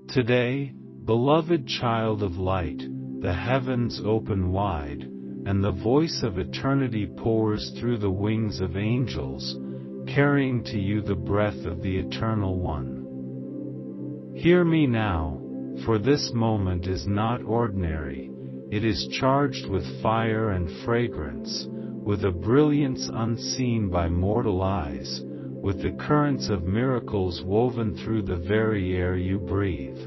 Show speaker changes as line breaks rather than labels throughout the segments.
Today, beloved child of light, the heavens open wide, and the voice of eternity pours through the wings of angels, carrying to you the breath of the Eternal One. Hear me now, for this moment is not ordinary, it is charged with fire and fragrance, with a brilliance unseen by mortal eyes, with the currents of miracles woven through the very air you breathe.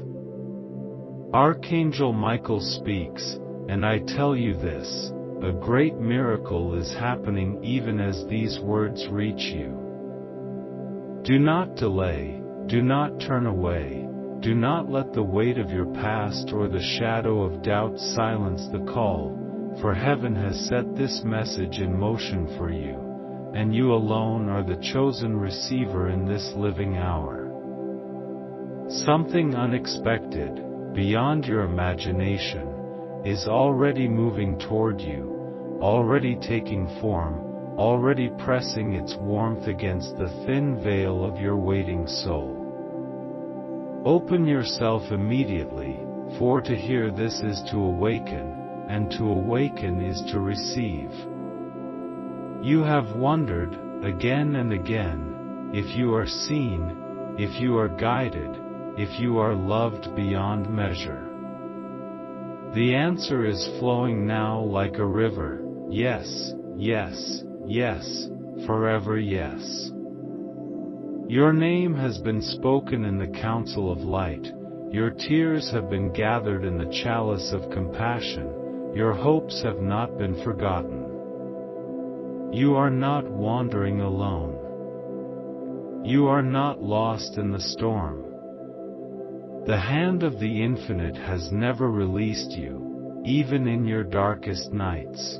Archangel Michael speaks, and I tell you this, a great miracle is happening even as these words reach you. Do not delay, do not turn away, do not let the weight of your past or the shadow of doubt silence the call, for heaven has set this message in motion for you, and you alone are the chosen receiver in this living hour. Something unexpected, beyond your imagination, is already moving toward you, already taking form, already pressing its warmth against the thin veil of your waiting soul. Open yourself immediately, for to hear this is to awaken, and to awaken is to receive. You have wondered, again and again, if you are seen, if you are guided, if you are loved beyond measure. The answer is flowing now like a river, yes, yes, yes, forever yes. Your name has been spoken in the council of light, your tears have been gathered in the chalice of compassion, your hopes have not been forgotten. You are not wandering alone. You are not lost in the storm. The hand of the infinite has never released you, even in your darkest nights.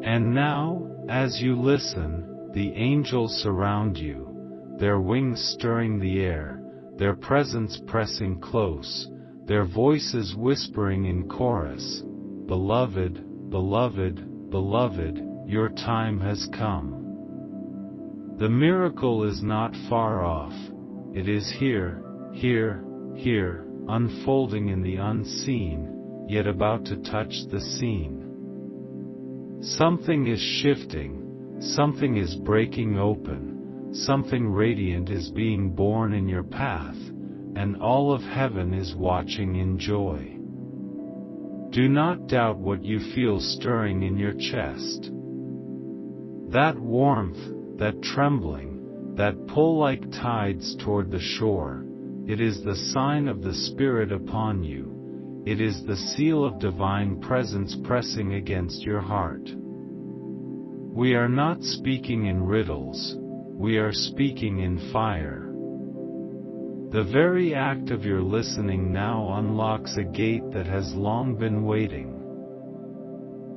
And now, as you listen, the angels surround you, their wings stirring the air, their presence pressing close, their voices whispering in chorus, "Beloved, beloved, beloved, your time has come." The miracle is not far off, it is here, here, here, unfolding in the unseen, yet about to touch the seen. Something is shifting, something is breaking open, something radiant is being born in your path, and all of heaven is watching in joy. Do not doubt what you feel stirring in your chest. That warmth, that trembling, that pull like tides toward the shore, it is the sign of the Spirit upon you, it is the seal of divine presence pressing against your heart. We are not speaking in riddles, we are speaking in fire. The very act of your listening now unlocks a gate that has long been waiting.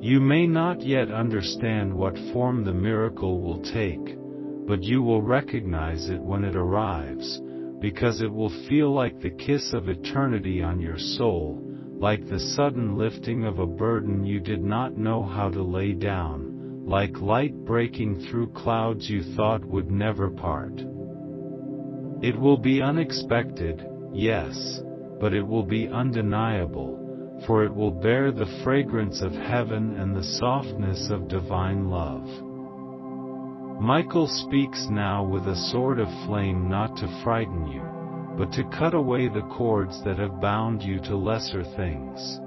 You may not yet understand what form the miracle will take, but you will recognize it when it arrives, because it will feel like the kiss of eternity on your soul, like the sudden lifting of a burden you did not know how to lay down, like light breaking through clouds you thought would never part. It will be unexpected, yes, but it will be undeniable, for it will bear the fragrance of heaven and the softness of divine love. Michael speaks now with a sword of flame, not to frighten you, but to cut away the cords that have bound you to lesser things.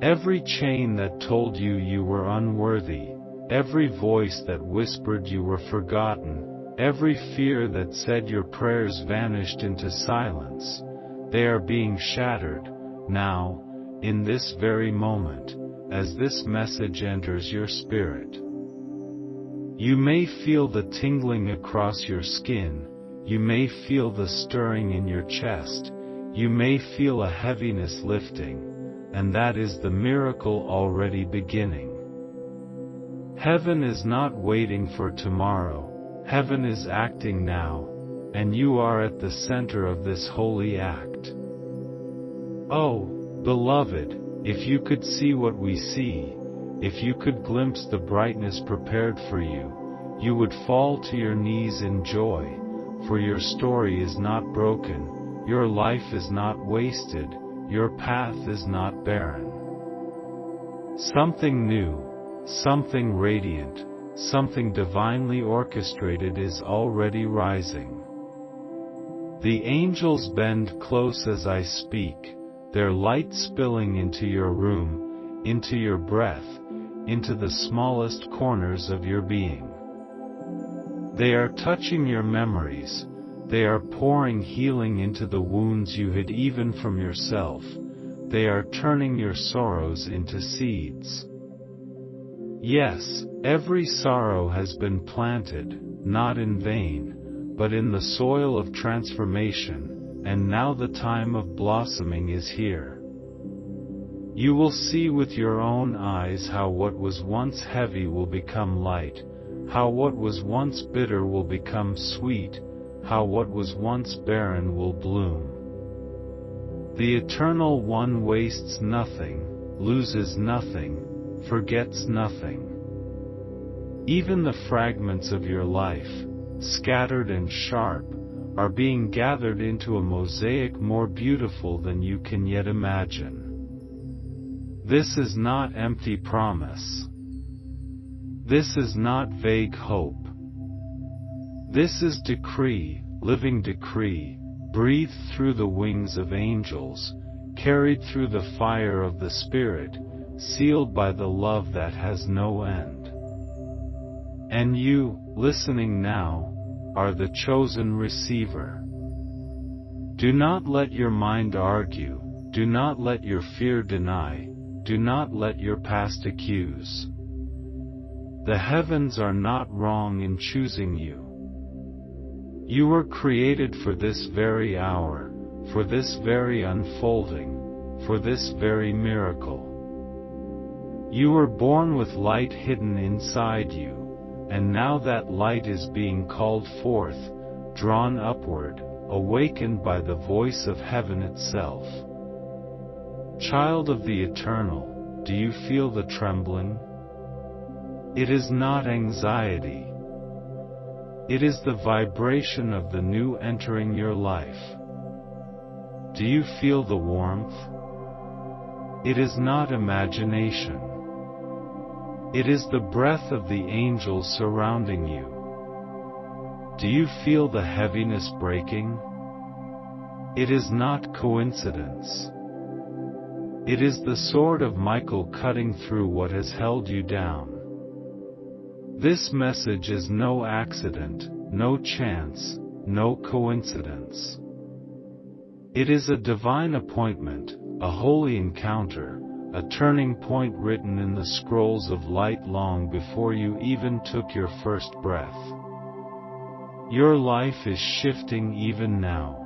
Every chain that told you you were unworthy, every voice that whispered you were forgotten, every fear that said your prayers vanished into silence, they are being shattered, now, in this very moment, as this message enters your spirit. You may feel the tingling across your skin, you may feel the stirring in your chest, you may feel a heaviness lifting, and that is the miracle already beginning. Heaven is not waiting for tomorrow, heaven is acting now, and you are at the center of this holy act. Oh, beloved, if you could see what we see, if you could glimpse the brightness prepared for you, you would fall to your knees in joy, for your story is not broken, Your life is not wasted, your path is not barren. Something new, something radiant, something divinely orchestrated is already rising. The angels bend close as I speak, their light spilling into your room, into your breath, into the smallest corners of your being. They are touching your memories, they are pouring healing into the wounds you hid even from yourself, they are turning your sorrows into seeds. Yes, every sorrow has been planted, not in vain, but in the soil of transformation, and now the time of blossoming is here. You will see with your own eyes how what was once heavy will become light, how what was once bitter will become sweet, how what was once barren will bloom. The Eternal One wastes nothing, loses nothing, forgets nothing. Even the fragments of your life, scattered and sharp, are being gathered into a mosaic more beautiful than you can yet imagine. This is not empty promise. This is not vague hope. This is decree, living decree, breathed through the wings of angels, carried through the fire of the Spirit, sealed by the love that has no end. And you, listening now, are the chosen receiver. Do not let your mind argue, do not let your fear deny, do not let your past accuse. The heavens are not wrong in choosing you. You were created for this very hour, for this very unfolding, for this very miracle. You were born with light hidden inside you, and now that light is being called forth, drawn upward, awakened by the voice of heaven itself. Child of the Eternal, do you feel the trembling? It is not anxiety. It is the vibration of the new entering your life. Do you feel the warmth? It is not imagination. It is the breath of the angels surrounding you. Do you feel the heaviness breaking? It is not coincidence. It is the sword of Michael cutting through what has held you down. This message is no accident, no chance, no coincidence. It is a divine appointment, a holy encounter, a turning point written in the scrolls of light long before you even took your first breath. Your life is shifting even now.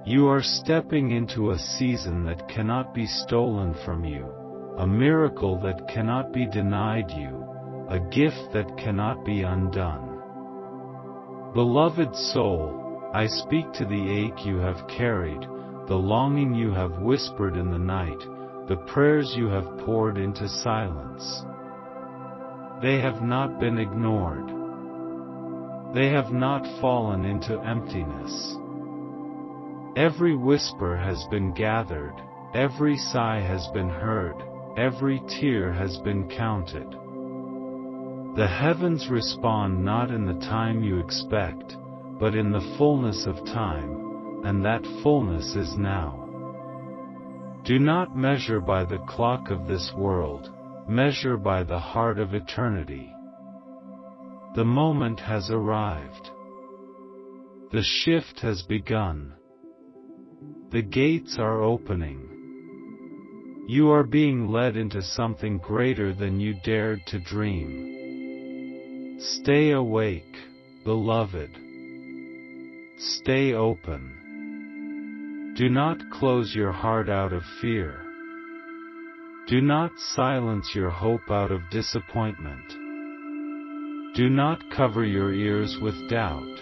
You are stepping into a season that cannot be stolen from you, a miracle that cannot be denied you, a gift that cannot be undone. Beloved soul, I speak to the ache you have carried, the longing you have whispered in the night, the prayers you have poured into silence. They have not been ignored. They have not fallen into emptiness. Every whisper has been gathered, every sigh has been heard, every tear has been counted. The heavens respond not in the time you expect, but in the fullness of time, and that fullness is now. Do not measure by the clock of this world, measure by the heart of eternity. The moment has arrived. The shift has begun. The gates are opening. You are being led into something greater than you dared to dream. Stay awake, beloved. Stay open. Do not close your heart out of fear. Do not silence your hope out of disappointment. Do not cover your ears with doubt.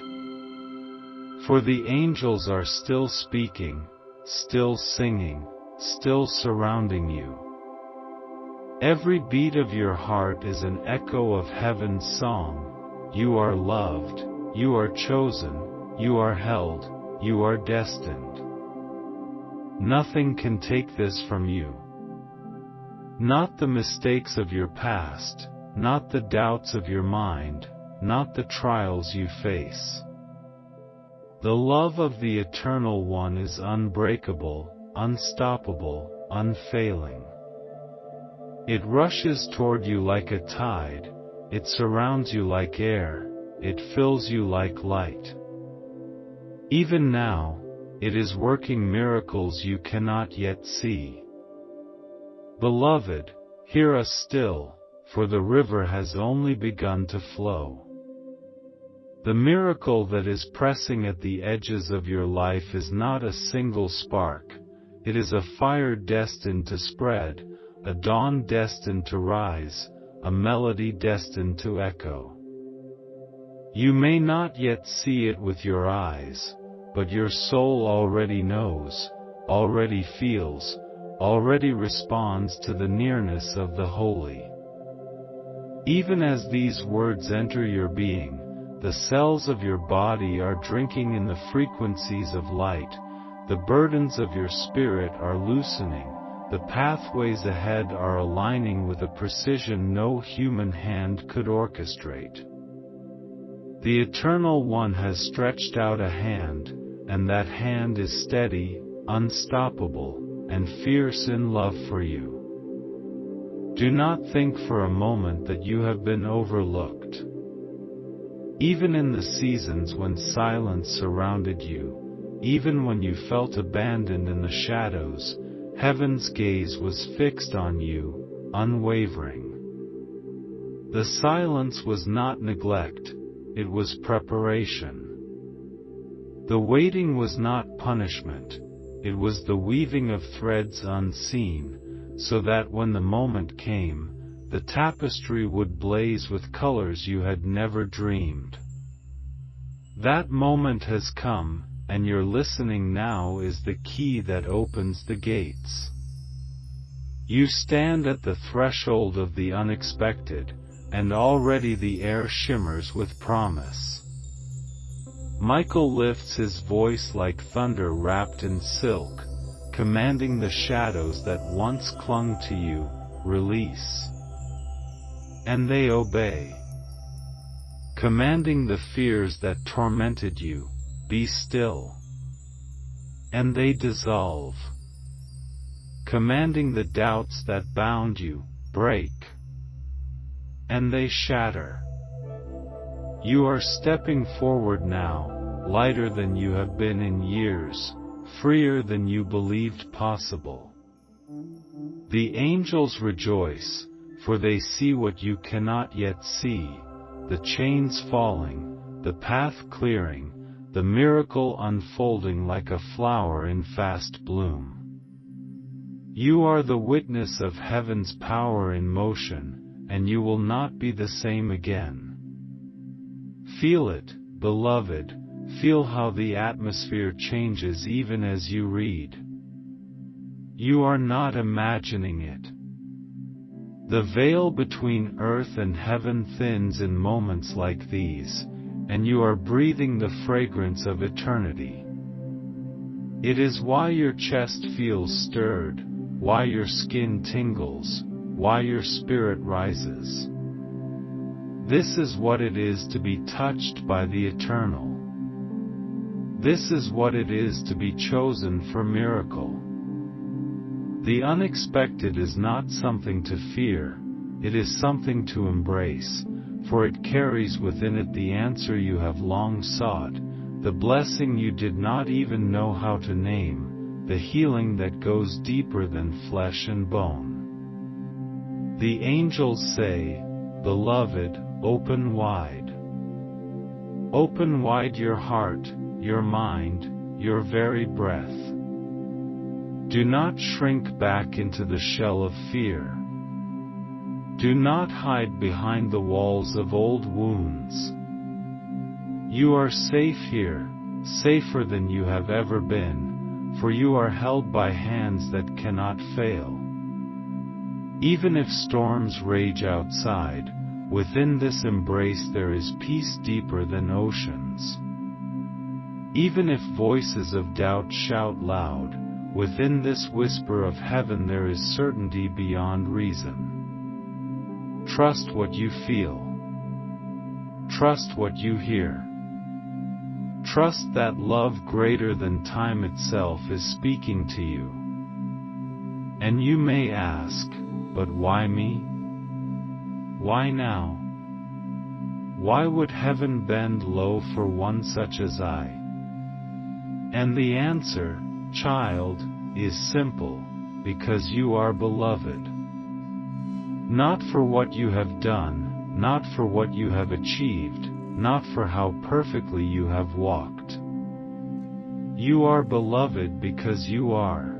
For the angels are still speaking, still singing, still surrounding you. Every beat of your heart is an echo of heaven's song. You are loved, you are chosen, you are held, you are destined. Nothing can take this from you. Not the mistakes of your past, not the doubts of your mind, not the trials you face. The love of the Eternal One is unbreakable, unstoppable, unfailing. It rushes toward you like a tide, it surrounds you like air, it fills you like light. Even now, it is working miracles you cannot yet see. Beloved, hear us still, for the river has only begun to flow. The miracle that is pressing at the edges of your life is not a single spark, it is a fire destined to spread, a dawn destined to rise, a melody destined to echo. You may not yet see it with your eyes, but your soul already knows, already feels, already responds to the nearness of the Holy. Even as these words enter your being, the cells of your body are drinking in the frequencies of light, the burdens of your spirit are loosening, the pathways ahead are aligning with a precision no human hand could orchestrate. The Eternal One has stretched out a hand, and that hand is steady, unstoppable, and fierce in love for you. Do not think for a moment that you have been overlooked. Even in the seasons when silence surrounded you, even when you felt abandoned in the shadows, heaven's gaze was fixed on you, unwavering. The silence was not neglect, it was preparation. The waiting was not punishment, it was the weaving of threads unseen, so that when the moment came, the tapestry would blaze with colors you had never dreamed. That moment has come, and your listening now is the key that opens the gates. You stand at the threshold of the unexpected, and already the air shimmers with promise. Michael lifts his voice like thunder wrapped in silk, commanding the shadows that once clung to you, release. And they obey. Commanding the fears that tormented you, be still. And they dissolve. Commanding the doubts that bound you, break. And they shatter. You are stepping forward now, lighter than you have been in years, freer than you believed possible. The angels rejoice, for they see what you cannot yet see, the chains falling, the path clearing, the miracle unfolding like a flower in fast bloom. You are the witness of heaven's power in motion, and you will not be the same again. Feel it, beloved, feel how the atmosphere changes even as you read. You are not imagining it. The veil between earth and heaven thins in moments like these, and you are breathing the fragrance of eternity. It is why your chest feels stirred, why your skin tingles, why your spirit rises. This is what it is to be touched by the Eternal. This is what it is to be chosen for miracle. The unexpected is not something to fear, it is something to embrace, for it carries within it the answer you have long sought, the blessing you did not even know how to name, the healing that goes deeper than flesh and bone. The angels say, "Beloved, open wide. Open wide your heart, your mind, your very breath. Do not shrink back into the shell of fear. Do not hide behind the walls of old wounds. You are safe here, safer than you have ever been, for you are held by hands that cannot fail. Even if storms rage outside, within this embrace there is peace deeper than oceans. Even if voices of doubt shout loud, within this whisper of heaven there is certainty beyond reason. Trust what you feel. Trust what you hear. Trust that love greater than time itself is speaking to you. And you may ask, but why me? Why now? Why would heaven bend low for one such as I? And the answer, child, is simple, because you are beloved. Not for what you have done, not for what you have achieved, not for how perfectly you have walked. You are beloved because you are.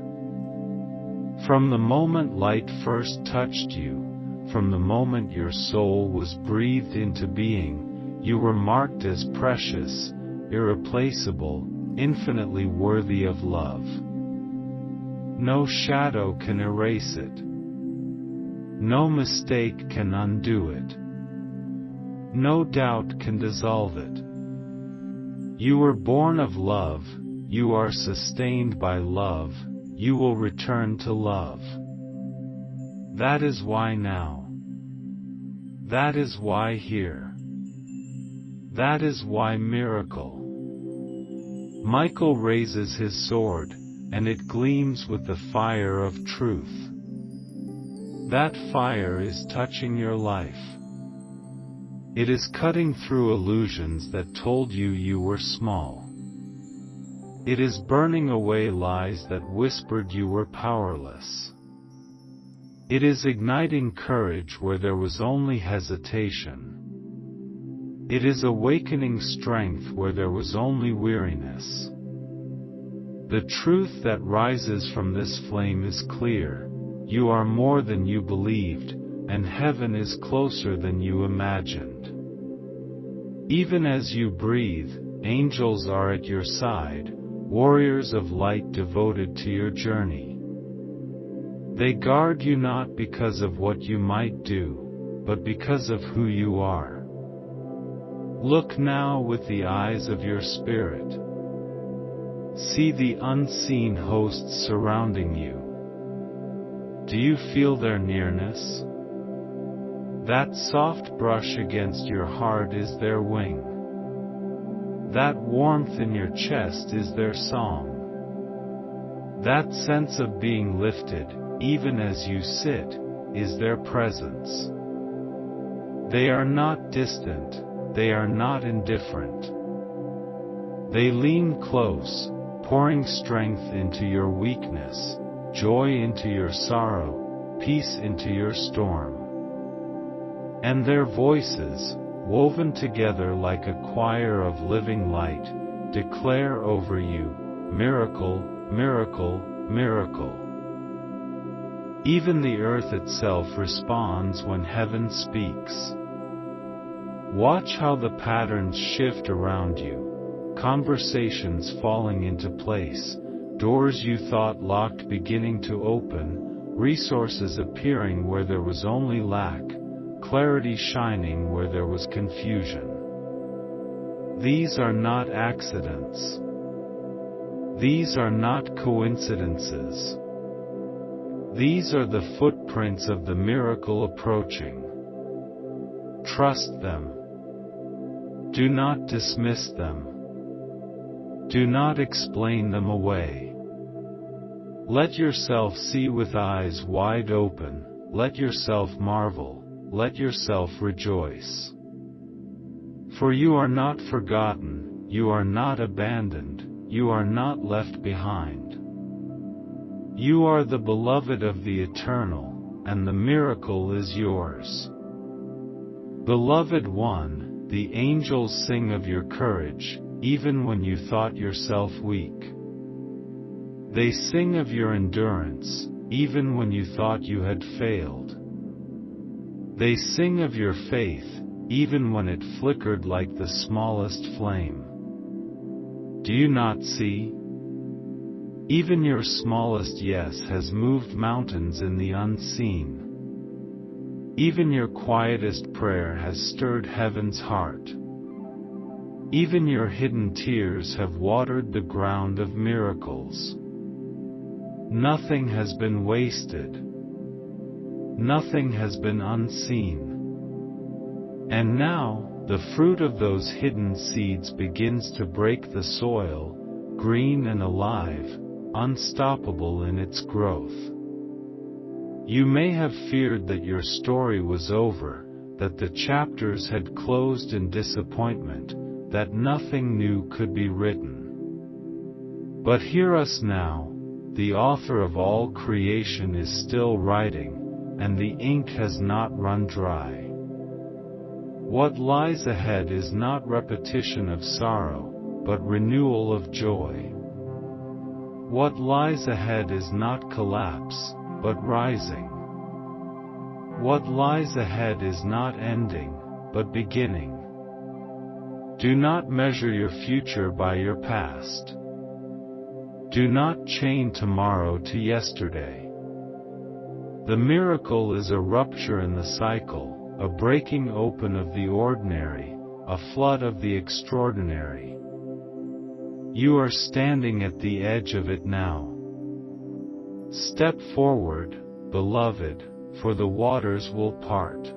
From the moment light first touched you, from the moment your soul was breathed into being, you were marked as precious, irreplaceable, infinitely worthy of love. No shadow can erase it. No mistake can undo it. No doubt can dissolve it. You were born of love, you are sustained by love, you will return to love. That is why now. That is why here. That is why miracle. Michael raises his sword, and it gleams with the fire of truth. That fire is touching your life. It is cutting through illusions that told you you were small. It is burning away lies that whispered you were powerless. It is igniting courage where there was only hesitation. It is awakening strength where there was only weariness. The truth that rises from this flame is clear. You are more than you believed, and heaven is closer than you imagined. Even as you breathe, angels are at your side, warriors of light devoted to your journey. They guard you not because of what you might do, but because of who you are. Look now with the eyes of your spirit. See the unseen hosts surrounding you. Do you feel their nearness? That soft brush against your heart is their wing. That warmth in your chest is their song. That sense of being lifted, even as you sit, is their presence. They are not distant, they are not indifferent. They lean close, pouring strength into your weakness, joy into your sorrow, peace into your storm. And their voices, woven together like a choir of living light, declare over you, miracle, miracle, miracle. Even the earth itself responds when heaven speaks. Watch how the patterns shift around you, conversations falling into place, doors you thought locked beginning to open, resources appearing where there was only lack, clarity shining where there was confusion. These are not accidents. These are not coincidences. These are the footprints of the miracle approaching. Trust them. Do not dismiss them. Do not explain them away. Let yourself see with eyes wide open, let yourself marvel, let yourself rejoice. For you are not forgotten, you are not abandoned, you are not left behind. You are the beloved of the eternal, and the miracle is yours. Beloved one, the angels sing of your courage, even when you thought yourself weak. They sing of your endurance, even when you thought you had failed. They sing of your faith, even when it flickered like the smallest flame. Do you not see? Even your smallest yes has moved mountains in the unseen. Even your quietest prayer has stirred heaven's heart. Even your hidden tears have watered the ground of miracles. Nothing has been wasted. Nothing has been unseen. And now, the fruit of those hidden seeds begins to break the soil, green and alive, unstoppable in its growth. You may have feared that your story was over, that the chapters had closed in disappointment, that nothing new could be written. But hear us now, the author of all creation is still writing, and the ink has not run dry. What lies ahead is not repetition of sorrow, but renewal of joy. What lies ahead is not collapse, but rising. What lies ahead is not ending, but beginning. Do not measure your future by your past. Do not chain tomorrow to yesterday. The miracle is a rupture in the cycle, a breaking open of the ordinary, a flood of the extraordinary. You are standing at the edge of it now. Step forward, beloved, for the waters will part.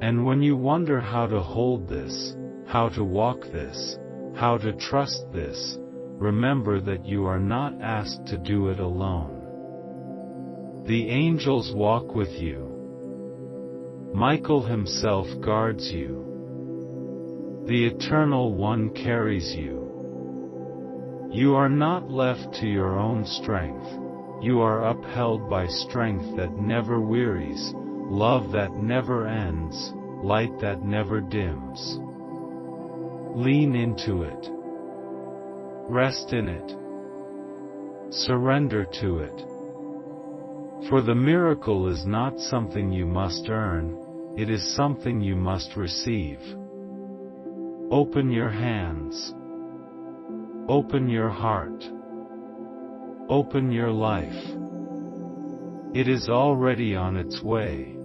And when you wonder how to hold this, how to walk this, how to trust this, remember that you are not asked to do it alone. The angels walk with you. Michael himself guards you. The Eternal One carries you. You are not left to your own strength. You are upheld by strength that never wearies, love that never ends, light that never dims. Lean into it. Rest in it. Surrender to it. For the miracle is not something you must earn, it is something you must receive. Open your hands. Open your heart. Open your life. It is already on its way.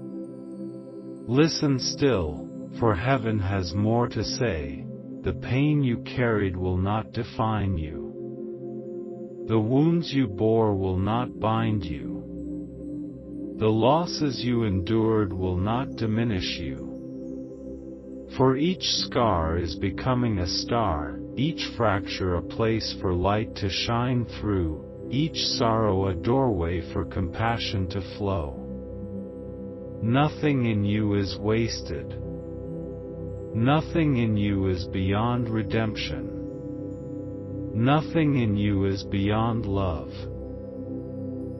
Listen still, for heaven has more to say. The pain you carried will not define you. The wounds you bore will not bind you. The losses you endured will not diminish you. For each scar is becoming a star, each fracture a place for light to shine through, each sorrow a doorway for compassion to flow. Nothing in you is wasted. Nothing in you is beyond redemption. Nothing in you is beyond love.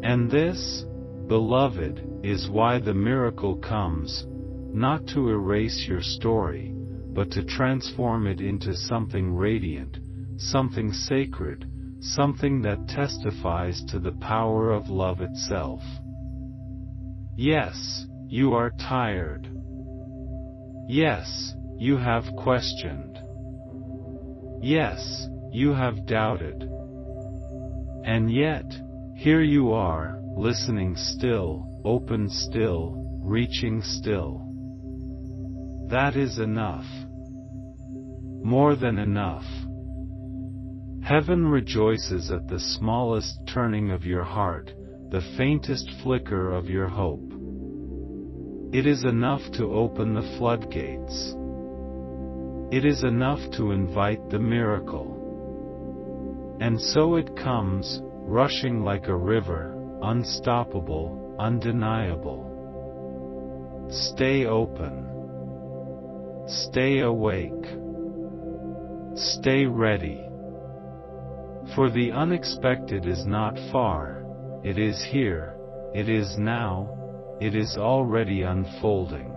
And this, beloved, is why the miracle comes, not to erase your story, but to transform it into something radiant, something sacred, something that testifies to the power of love itself. Yes, you are tired. Yes, you have questioned. Yes, you have doubted. And yet, here you are, listening still, open still, reaching still. That is enough. More than enough. Heaven rejoices at the smallest turning of your heart, the faintest flicker of your hope. It is enough to open the floodgates. It is enough to invite the miracle. And so it comes, rushing like a river, unstoppable, undeniable. Stay open. Stay awake. Stay ready. For the unexpected is not far, it is here, it is now, it is already unfolding.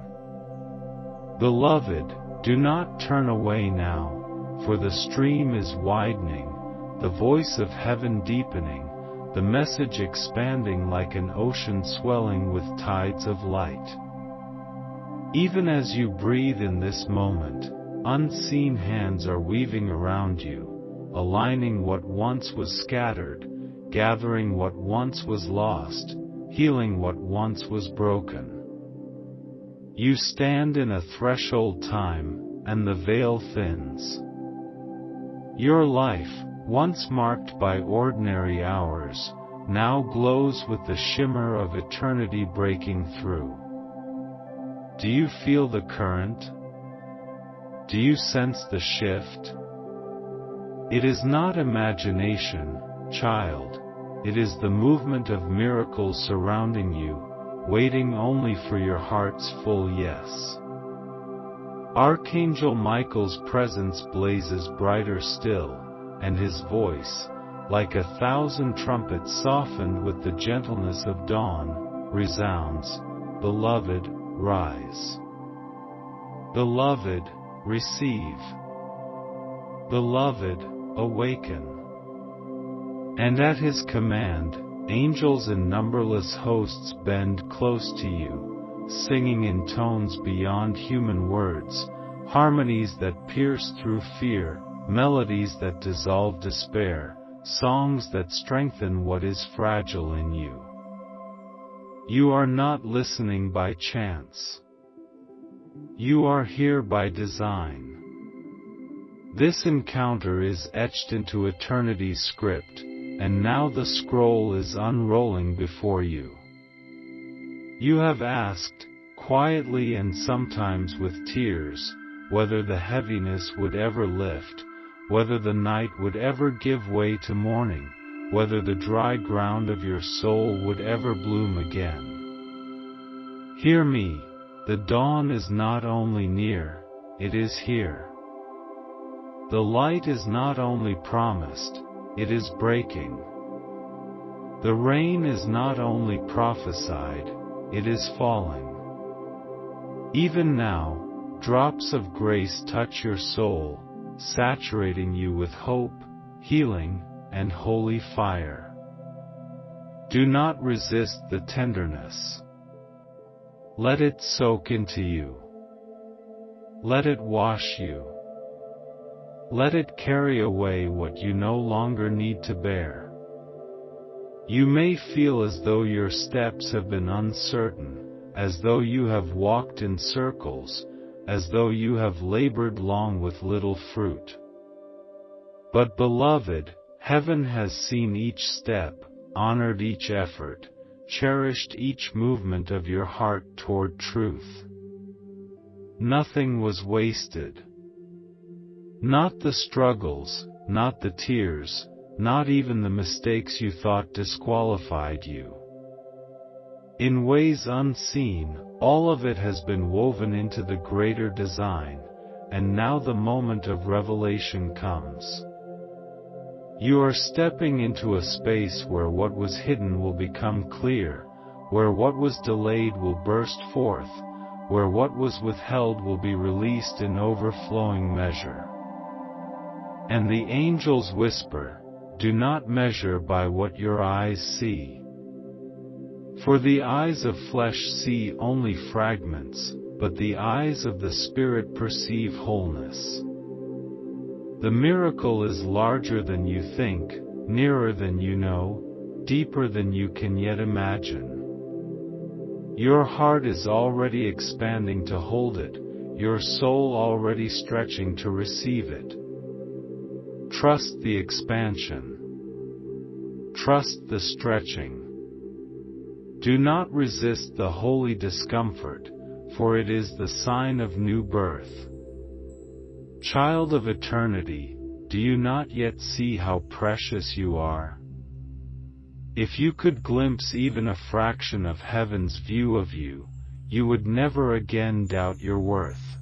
Beloved, do not turn away now, for the stream is widening, the voice of heaven deepening, the message expanding like an ocean swelling with tides of light. Even as you breathe in this moment, unseen hands are weaving around you, aligning what once was scattered, gathering what once was lost, healing what once was broken. You stand in a threshold time, and the veil thins. Your life, once marked by ordinary hours, now glows with the shimmer of eternity breaking through. Do you feel the current? Do you sense the shift? It is not imagination, child. It is the movement of miracles surrounding you, waiting only for your heart's full yes. Archangel Michael's presence blazes brighter still, and his voice, like 1,000 trumpets softened with the gentleness of dawn, resounds, "Beloved, rise. Beloved, receive. Beloved, awaken." And at his command, angels in numberless hosts bend close to you, singing in tones beyond human words, harmonies that pierce through fear, melodies that dissolve despair, songs that strengthen what is fragile in you. You are not listening by chance. You are here by design. This encounter is etched into eternity's script, and now the scroll is unrolling before you. You have asked, quietly and sometimes with tears, whether the heaviness would ever lift, whether the night would ever give way to morning, whether the dry ground of your soul would ever bloom again. Hear me, the dawn is not only near, it is here. The light is not only promised, it is breaking. The rain is not only prophesied, it is falling. Even now, drops of grace touch your soul, saturating you with hope, healing, and holy fire. Do not resist the tenderness. Let it soak into you. Let it wash you. Let it carry away what you no longer need to bear. You may feel as though your steps have been uncertain, as though you have walked in circles, as though you have labored long with little fruit. But beloved, heaven has seen each step, honored each effort, cherished each movement of your heart toward truth. Nothing was wasted. Not the struggles, not the tears, not even the mistakes you thought disqualified you. In ways unseen, all of it has been woven into the greater design, and now the moment of revelation comes. You are stepping into a space where what was hidden will become clear, where what was delayed will burst forth, where what was withheld will be released in overflowing measure. And the angels whisper, "Do not measure by what your eyes see. For the eyes of flesh see only fragments, but the eyes of the Spirit perceive wholeness." The miracle is larger than you think, nearer than you know, deeper than you can yet imagine. Your heart is already expanding to hold it, your soul already stretching to receive it. Trust the expansion. Trust the stretching. Do not resist the holy discomfort, for it is the sign of new birth. Child of eternity, do you not yet see how precious you are? If you could glimpse even a fraction of heaven's view of you, you would never again doubt your worth.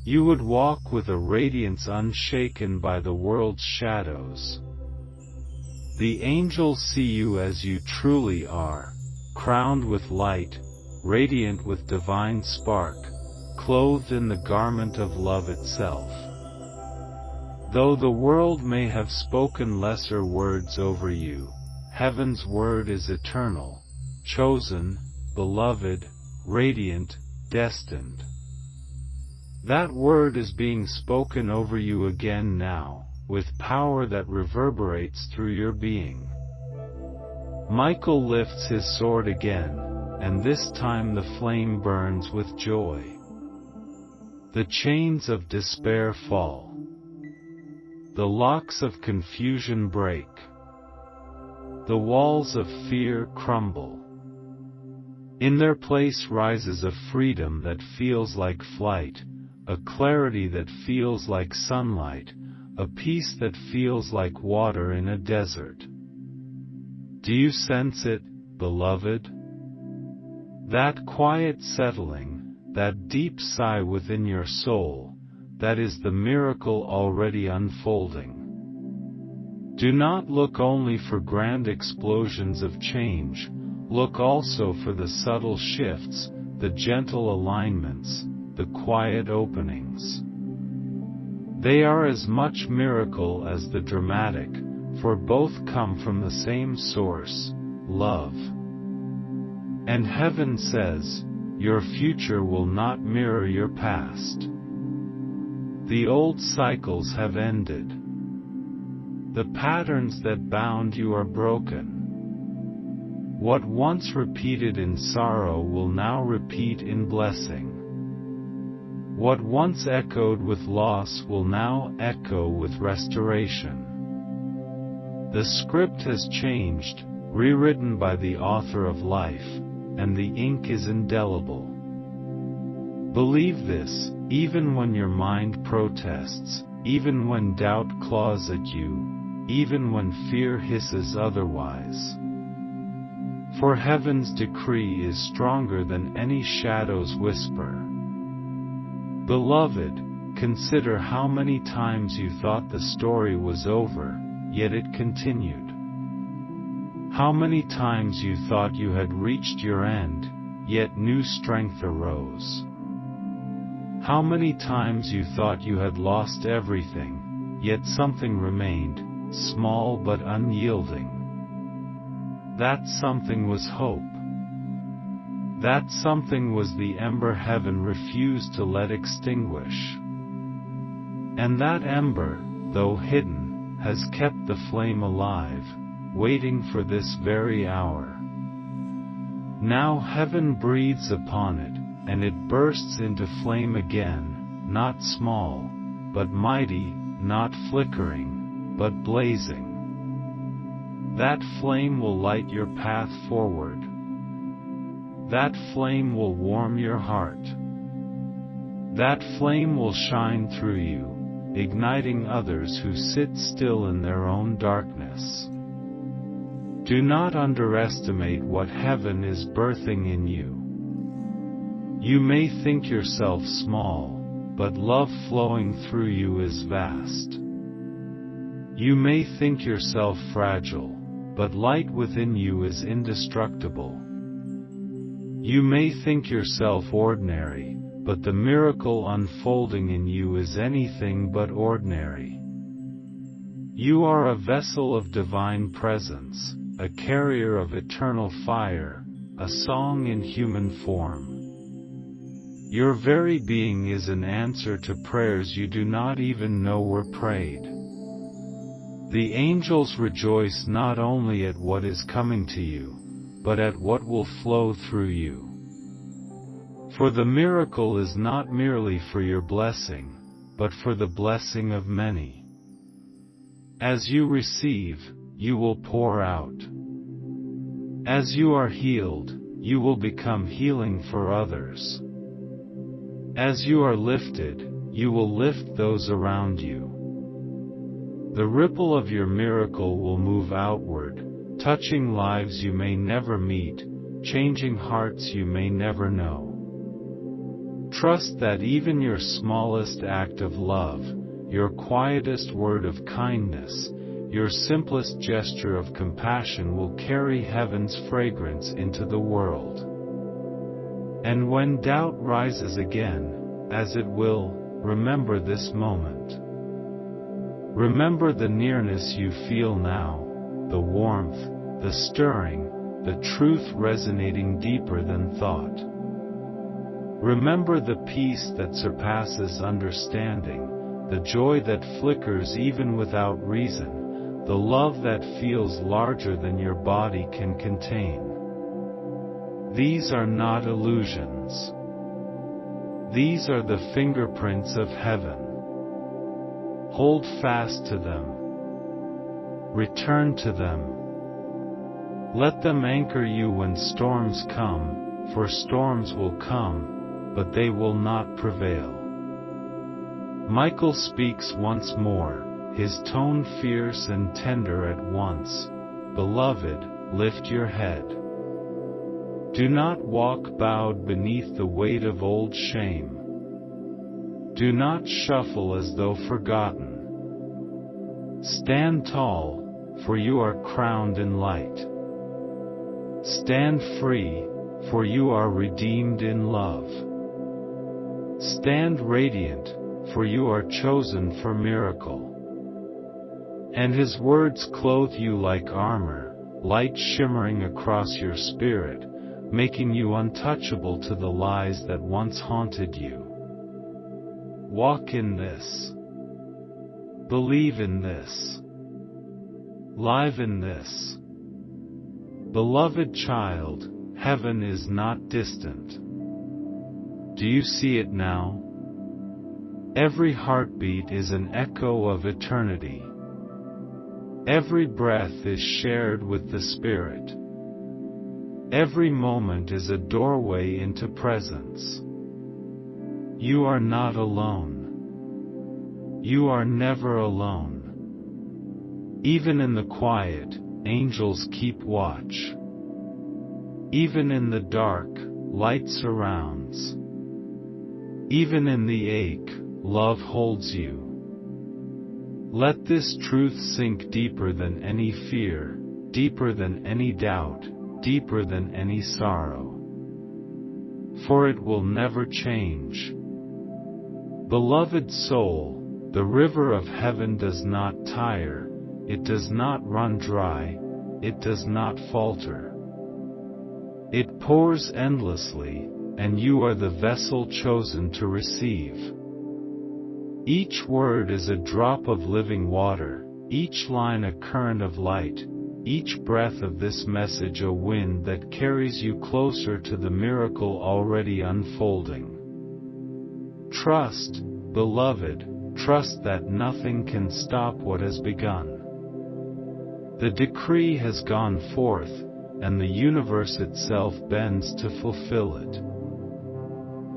You would walk with a radiance unshaken by the world's shadows. The angels see you as you truly are, crowned with light, radiant with divine spark, clothed in the garment of love itself. Though the world may have spoken lesser words over you, heaven's word is eternal, chosen, beloved, radiant, destined. That word is being spoken over you again now, with power that reverberates through your being. Michael lifts his sword again, and this time the flame burns with joy. The chains of despair fall. The locks of confusion break. The walls of fear crumble. In their place rises a freedom that feels like flight, a clarity that feels like sunlight, a peace that feels like water in a desert. Do you sense it, beloved? That quiet settling, that deep sigh within your soul, that is the miracle already unfolding. Do not look only for grand explosions of change, look also for the subtle shifts, the gentle alignments, the quiet openings. They are as much miracle as the dramatic, for both come from the same source, love. And heaven says, your future will not mirror your past. The old cycles have ended. The patterns that bound you are broken. What once repeated in sorrow will now repeat in blessing. What once echoed with loss will now echo with restoration. The script has changed, rewritten by the author of life, and the ink is indelible. Believe this, even when your mind protests, even when doubt claws at you, even when fear hisses otherwise. For heaven's decree is stronger than any shadow's whisper. Beloved, consider how many times you thought the story was over, yet it continued. How many times you thought you had reached your end, yet new strength arose. How many times you thought you had lost everything, yet something remained, small but unyielding. That something was hope. That something was the ember heaven refused to let extinguish. And that ember, though hidden, has kept the flame alive, waiting for this very hour. Now heaven breathes upon it, and it bursts into flame again, not small, but mighty, not flickering, but blazing. That flame will light your path forward. That flame will warm your heart. That flame will shine through you, igniting others who sit still in their own darkness. Do not underestimate what heaven is birthing in you. You may think yourself small, but love flowing through you is vast. You may think yourself fragile, but light within you is indestructible. You may think yourself ordinary, but the miracle unfolding in you is anything but ordinary. You are a vessel of divine presence, a carrier of eternal fire, a song in human form. Your very being is an answer to prayers you do not even know were prayed. The angels rejoice not only at what is coming to you, but at what will flow through you. For the miracle is not merely for your blessing, but for the blessing of many. As you receive, you will pour out. As you are healed, you will become healing for others. As you are lifted, you will lift those around you. The ripple of your miracle will move outward, touching lives you may never meet, changing hearts you may never know. Trust that even your smallest act of love, your quietest word of kindness, your simplest gesture of compassion will carry heaven's fragrance into the world. And when doubt rises again, as it will, remember this moment. Remember the nearness you feel now, the warmth, the stirring, the truth resonating deeper than thought. Remember the peace that surpasses understanding, the joy that flickers even without reason, the love that feels larger than your body can contain. These are not illusions. These are the fingerprints of heaven. Hold fast to them. Return to them. Let them anchor you when storms come, for storms will come, but they will not prevail. Michael speaks once more, his tone fierce and tender at once. Beloved, lift your head. Do not walk bowed beneath the weight of old shame. Do not shuffle as though forgotten. Stand tall, for you are crowned in light. Stand free, for you are redeemed in love. Stand radiant, for you are chosen for miracle. And his words clothe you like armor, light shimmering across your spirit, making you untouchable to the lies that once haunted you. Walk in this. Believe in this. Live in this. Beloved child, heaven is not distant. Do you see it now? Every heartbeat is an echo of eternity. Every breath is shared with the Spirit. Every moment is a doorway into presence. You are not alone. You are never alone. Even in the quiet, angels keep watch. Even in the dark, light surrounds. Even in the ache, love holds you. Let this truth sink deeper than any fear, deeper than any doubt, deeper than any sorrow. For it will never change. Beloved soul, the river of heaven does not tire, it does not run dry, it does not falter. It pours endlessly, and you are the vessel chosen to receive. Each word is a drop of living water, each line a current of light, each breath of this message a wind that carries you closer to the miracle already unfolding. Trust, beloved, trust that nothing can stop what has begun. The decree has gone forth, and the universe itself bends to fulfill it.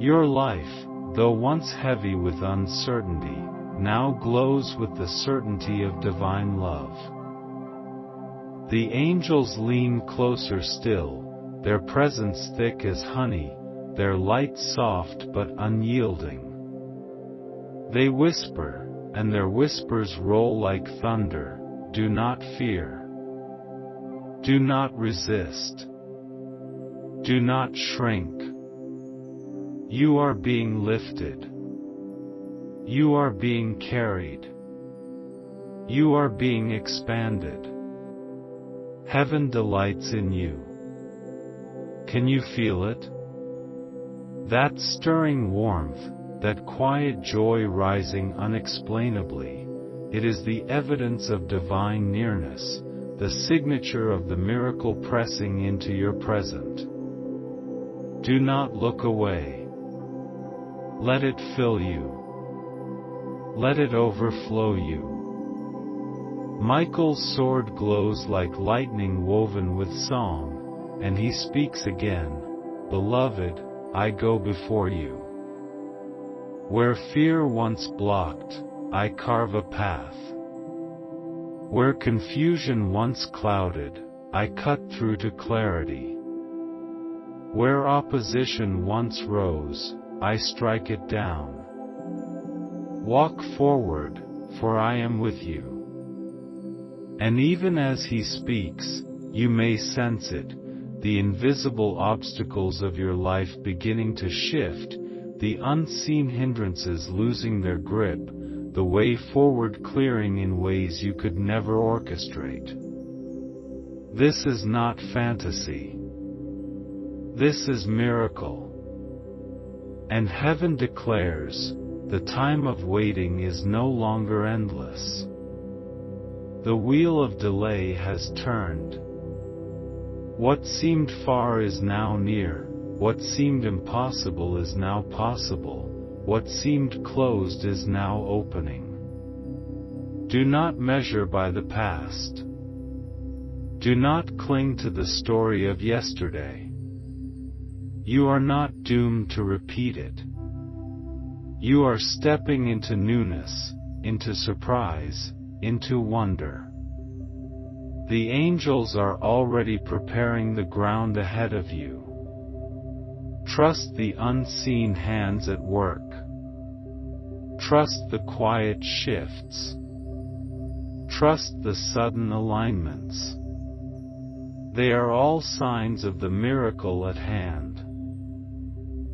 Your life, though once heavy with uncertainty, now glows with the certainty of divine love. The angels lean closer still, their presence thick as honey, their light soft but unyielding. They whisper, and their whispers roll like thunder, do not fear. Do not resist. Do not shrink. You are being lifted. You are being carried. You are being expanded. Heaven delights in you. Can you feel it? That stirring warmth, that quiet joy rising unexplainably, it is the evidence of divine nearness, the signature of the miracle pressing into your present. Do not look away. Let it fill you. Let it overflow you. Michael's sword glows like lightning woven with song, and he speaks again, Beloved, I go before you. Where fear once blocked, I carve a path. Where confusion once clouded, I cut through to clarity. Where opposition once rose, I strike it down. Walk forward, for I am with you. And even as he speaks, you may sense it, the invisible obstacles of your life beginning to shift, the unseen hindrances losing their grip, the way forward clearing in ways you could never orchestrate. This is not fantasy. This is miracle. And heaven declares, the time of waiting is no longer endless. The wheel of delay has turned. What seemed far is now near, What seemed impossible is now possible. What seemed closed is now opening. Do not measure by the past. Do not cling to the story of yesterday. You are not doomed to repeat it. You are stepping into newness, into surprise, into wonder. The angels are already preparing the ground ahead of you. Trust the unseen hands at work. Trust the quiet shifts. Trust the sudden alignments. They are all signs of the miracle at hand.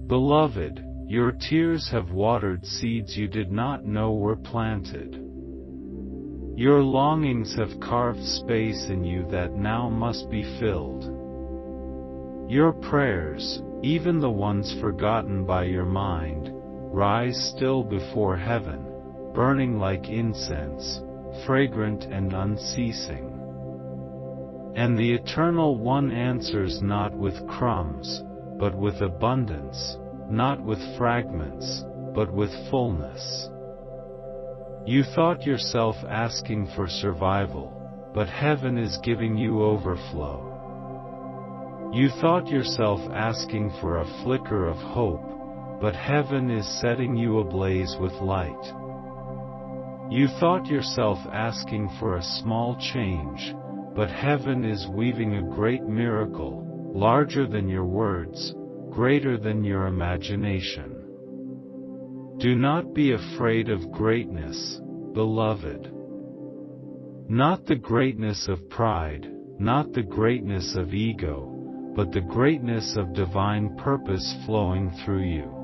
Beloved, your tears have watered seeds you did not know were planted. Your longings have carved space in you that now must be filled. Your prayers, even the ones forgotten by your mind, rise still before heaven, burning like incense, fragrant and unceasing. And the Eternal One answers not with crumbs, but with abundance, not with fragments, but with fullness. You thought yourself asking for survival, but heaven is giving you overflow. You thought yourself asking for a flicker of hope, but heaven is setting you ablaze with light. You thought yourself asking for a small change, but heaven is weaving a great miracle, larger than your words, greater than your imagination. Do not be afraid of greatness, beloved. Not the greatness of pride, not the greatness of ego, but the greatness of divine purpose flowing through you.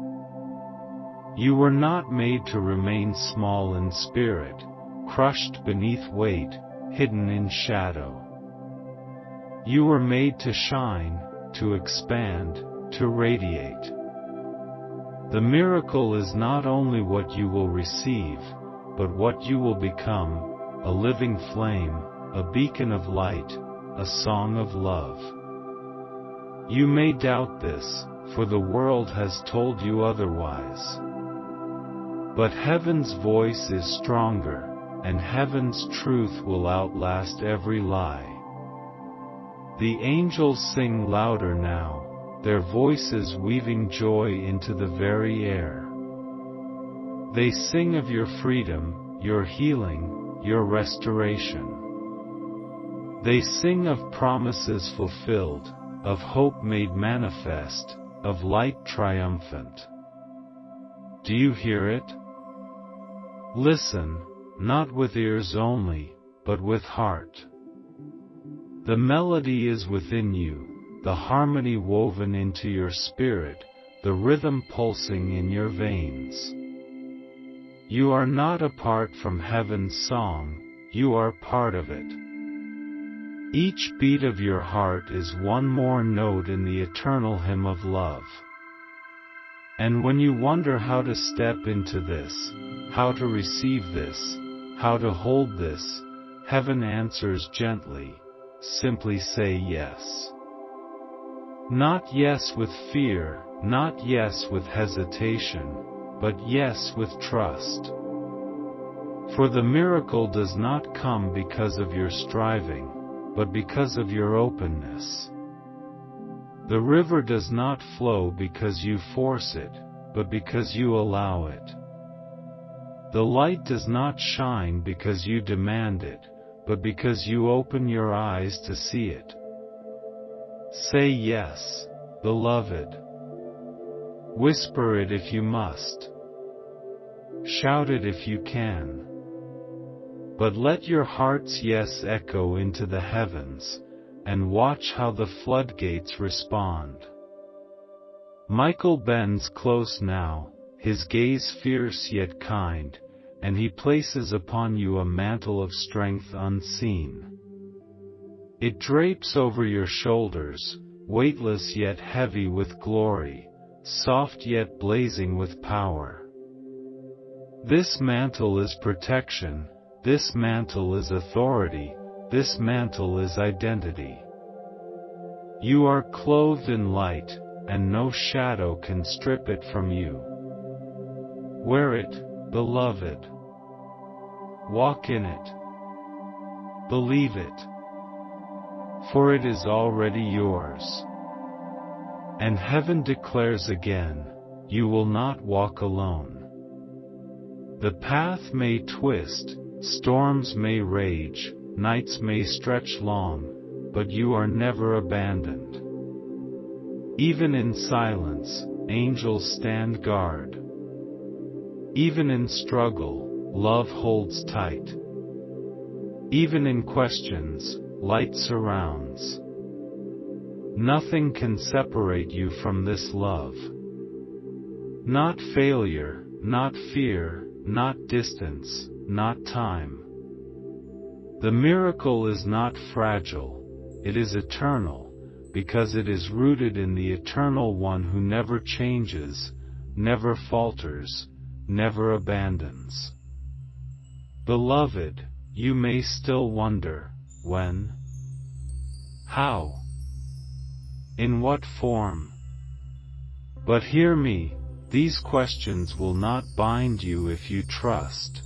You were not made to remain small in spirit, crushed beneath weight, hidden in shadow. You were made to shine, to expand, to radiate. The miracle is not only what you will receive, but what you will become, a living flame, a beacon of light, a song of love. You may doubt this, for the world has told you otherwise. But heaven's voice is stronger, and heaven's truth will outlast every lie. The angels sing louder now, their voices weaving joy into the very air. They sing of your freedom, your healing, your restoration. They sing of promises fulfilled, of hope made manifest, of light triumphant. Do you hear it? Listen, not with ears only, but with heart. The melody is within you, the harmony woven into your spirit, the rhythm pulsing in your veins. You are not apart from heaven's song, you are part of it. Each beat of your heart is one more note in the eternal hymn of love. And when you wonder how to step into this, how to receive this, how to hold this, heaven answers gently, simply say yes. Not yes with fear, not yes with hesitation, but yes with trust. For the miracle does not come because of your striving, but because of your openness. The river does not flow because you force it, but because you allow it. The light does not shine because you demand it, but because you open your eyes to see it. Say yes, beloved. Whisper it if you must. Shout it if you can. But let your heart's yes echo into the heavens, and watch how the floodgates respond. Michael bends close now, his gaze fierce yet kind, and he places upon you a mantle of strength unseen. It drapes over your shoulders, weightless yet heavy with glory, soft yet blazing with power. This mantle is protection, this mantle is authority, this mantle is identity. You are clothed in light, and no shadow can strip it from you. Wear it, beloved. Walk in it. Believe it. For it is already yours. And heaven declares again, you will not walk alone. The path may twist, storms may rage, nights may stretch long, but you are never abandoned. Even in silence, angels stand guard. Even in struggle, love holds tight. Even in questions, light surrounds. Nothing can separate you from this love. Not failure, not fear, not distance, not time. The miracle is not fragile, it is eternal, because it is rooted in the eternal one who never changes, never falters, never abandons. Beloved, you may still wonder, when? How? In what form? But hear me, these questions will not bind you if you trust.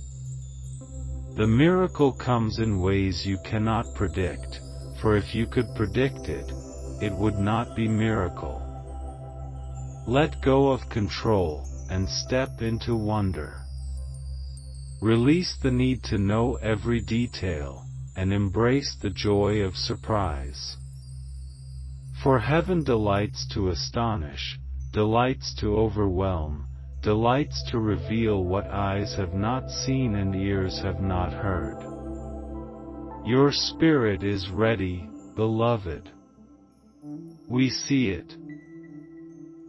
The miracle comes in ways you cannot predict, for if you could predict it, it would not be miracle. Let go of control, and step into wonder. Release the need to know every detail, and embrace the joy of surprise. For heaven delights to astonish, delights to overwhelm, delights to reveal what eyes have not seen and ears have not heard. Your spirit is ready, beloved. We see it.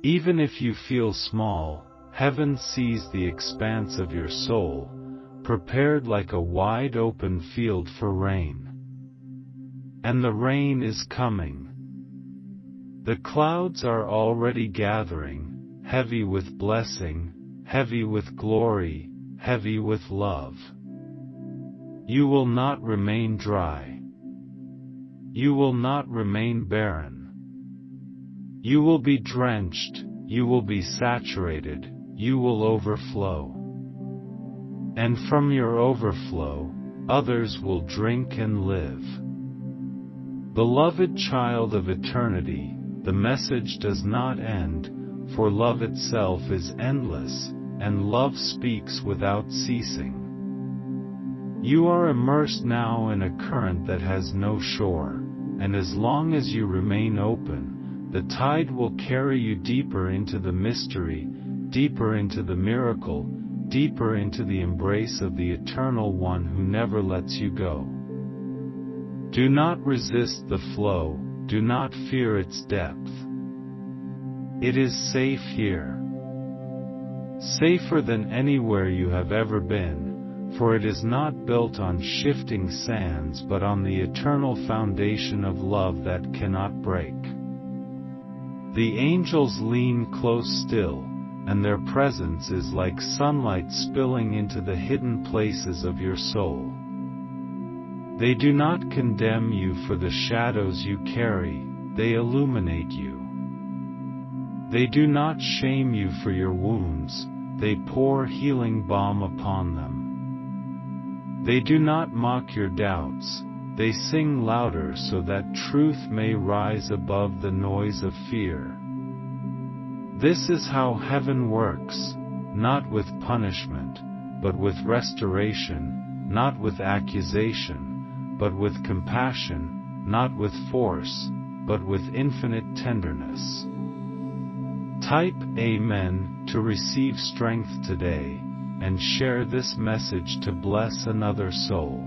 Even if you feel small, heaven sees the expanse of your soul, prepared like a wide open field for rain. And the rain is coming. The clouds are already gathering, heavy with blessing, heavy with glory, heavy with love. You will not remain dry. You will not remain barren. You will be drenched, you will be saturated, you will overflow. And from your overflow, others will drink and live. Beloved child of eternity, the message does not end, for love itself is endless, and love speaks without ceasing. You are immersed now in a current that has no shore, and as long as you remain open, the tide will carry you deeper into the mystery, deeper into the miracle, deeper into the embrace of the Eternal One who never lets you go. Do not resist the flow, do not fear its depth. It is safe here. Safer than anywhere you have ever been, for it is not built on shifting sands but on the eternal foundation of love that cannot break. The angels lean close still, and their presence is like sunlight spilling into the hidden places of your soul. They do not condemn you for the shadows you carry, they illuminate you. They do not shame you for your wounds, they pour healing balm upon them. They do not mock your doubts, they sing louder so that truth may rise above the noise of fear. This is how heaven works, not with punishment, but with restoration, not with accusation, but with compassion, not with force, but with infinite tenderness. Type Amen to receive strength today, and share this message to bless another soul.